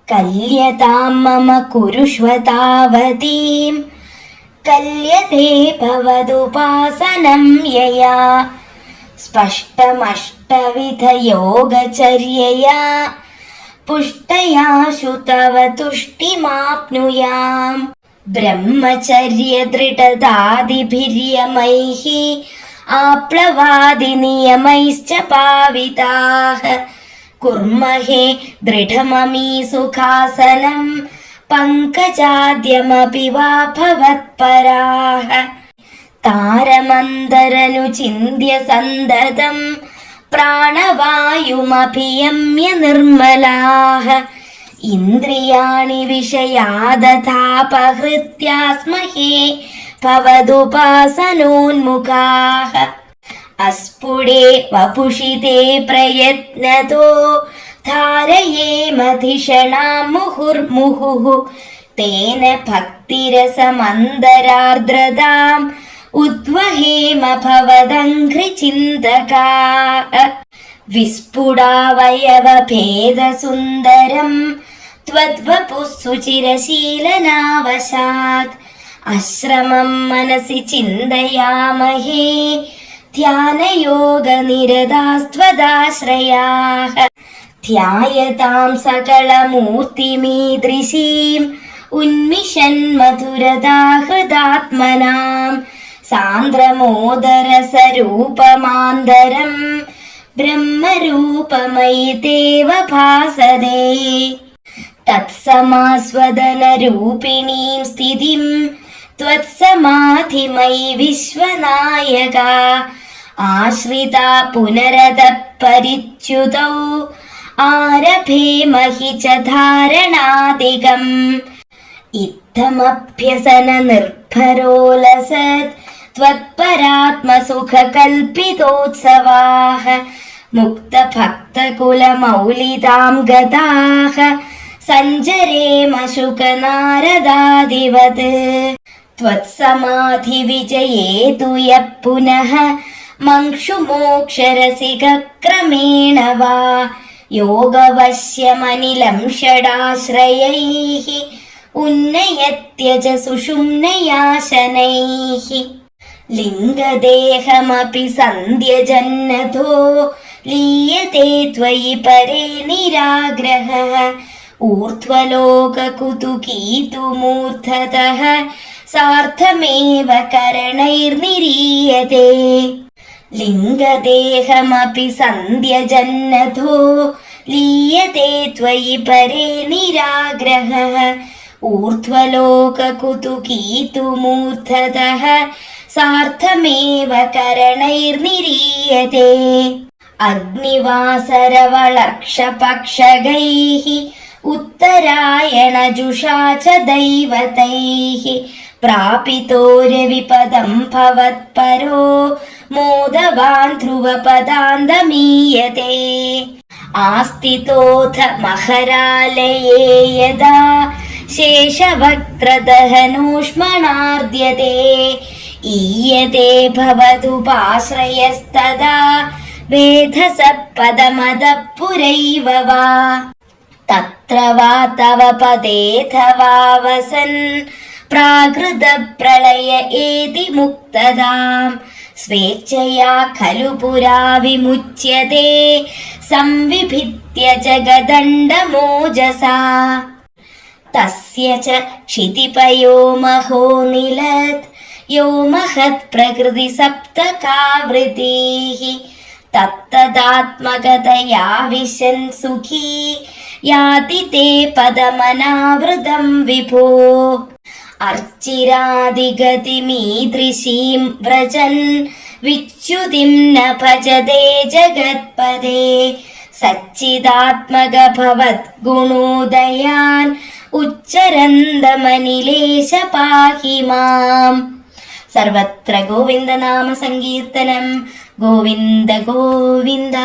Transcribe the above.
കല്യതാം മമ കുരുഷ്വ താവതീം കല്യതേ ഭവതുപാസനം യയാ സ്പഷ്ടമഷ്ടവിധയോഗചര്യയാ പുഷ്ടയാശു തവ തുഷ്ടിമാപ്നുയാം. ബ്രഹ്മചര്യദൃഢതാദിഭിര്യമൈഃ ആപ്ലവാദിനിയമൈശ്ച പാവിതാഃ കുർമഹേ ദൃഢമമീ സുഖാസനം പങ്കജാദ്യമപി വാ ഭവത്പരാഃ. താരമന്തരനുചിന്യ സന്തതം പ്രാണവായുമഭിയമ്യ നിർമ്മലാഃ ഇന്ദ്രിയാണി വിഷയാദതാപഹൃത്യാസ്മഹേ ഭവതുപാസനോന്മുഖാഃ. അസ്ഫുടേ വപുഷി തേ പ്രയത്നതോ ധാരയേമധിഷണാം മുഹുർമുഹുഃ തേന ഭക്തിരസമന്തരാർദ്രതാം ഉദ്വഹേമ ഭവദംഘ്രിചിന്തകാഃ. വിസ്ഫുടാവയവഭേദസുന്ദരം ത്വദ്വപുഃ സുചിരശീലനാവശാത് അശ്രമം മനസി ചിന്തയാമഹേ ധ്യാനയോഗനിരതാസ്ത്വദാശ്രയാഃ. ധ്യായതാം സകലമൂർത്തിമീദൃശീം ഉന്മിഷന്മധുരദാഹൃദാത്മനാം സാന്ദ്രമോദരസരൂപമാന്തരം ബ്രഹ്മരൂപമയി തേവ ഭാസതേ. തത്സമാസ്വദനരൂപിണീം സ്ഥിതിം ത്വത്സമാധിമയി വിശ്വനായക ആശ്രിതാ പുനരതഃ പരിച്യുതൗ ആരഭേമഹി ച ധാരണാദികം. ഇത്തമഭ്യസന നിർഭരോലസത് ത്വത്പരാത്മസുഖകൽപിതോത്സവാഃ മുക്തഭക്തകുലമൗലിതാം ഗതാഃ സഞ്ചരേമ ശുകനാരദാദിവത്. ത്വത്സമാധിവിജയേതു യഃ പുനഃ മംക്ഷുമോക്ഷരസികക്രമേണ വാ യോഗവശ്യമനിലം ഷടാശ്രയൈഃ ഉന്നയത്യജ സുഷുമ്നയാശനൈഃ. ലിംഗദേഹമപി സന്ധ്യജന്നതോ ലീയത്തെ ത്വയി പരേ നിരാഗ്രഹഃ ഊർധ്വലോകകുതുകീതുമൂർധതഃ സാർത്ഥമേവ കരണൈർനിരീയതേ. ലിംഗദേഹമപി സന്ധ്യജന്നതോ ലീയത്തെ ത്വയി പരേ നിരാഗ്രഹഃ ഊർധ്വലോകകുതുകീതുമൂർധതഃ സാർത്ഥമേവ കരണൈർനിരീയതേ. അഗ്നിവാസരവളർക്ഷപക്ഷഗൈഃ ഉത്തരായണജുഷാ ച ദൈവതൈഃ പ്രാപിതോ രവിപദം ഭവത്പരോ മോദവാൻ ധ്രുവപദാന്തമീയതേ. ആസ്ഥിതോऽഥ മഹരാലയേ യദാ ശേഷവക്ത്രദഹനോഷ്മണാർദ്യത്തെ ഈയത്തെ ഭവതുപാശ്രയസ്തദാ വേധസപദമദഃ പുരൈവ വാ. തത്ര വാ തവ പദേഥവാ വസൻ പ്രാകൃതപ്രളയ ഏതി മുക്തതാം സ്വേച്ഛയാ ഖലു പുരാ വിമുച്യത്തെ സംവിഭിത്യ ജഗദണ്ഡമോജസാ. തസ്യ ച ക്ഷിതിപയോ മഹോ നിലത് യോ മഹത് പ്രകൃതി സപ്തകാവൃതിഃ തത്തദാത്മകതയാ വിശൻ സുഖീ യാതി തേ പദമനാവൃതം വിഭോ. അർച്ചിരാദിഗതിമീദൃശീം വ്രജൻ വിച്യുതിം ന ഭജതേ ജഗത്പദേ സച്ചിദാത്മക ഭവദ്ഗുണോദയാൻ ഉച്ചരന്തമനിലേശ പാഹി മാം. സർവത്ര ഗോവിന്ദനാമ സങ്കീർത്തനം. ഗോവിന്ദ ഗോവിന്ദ.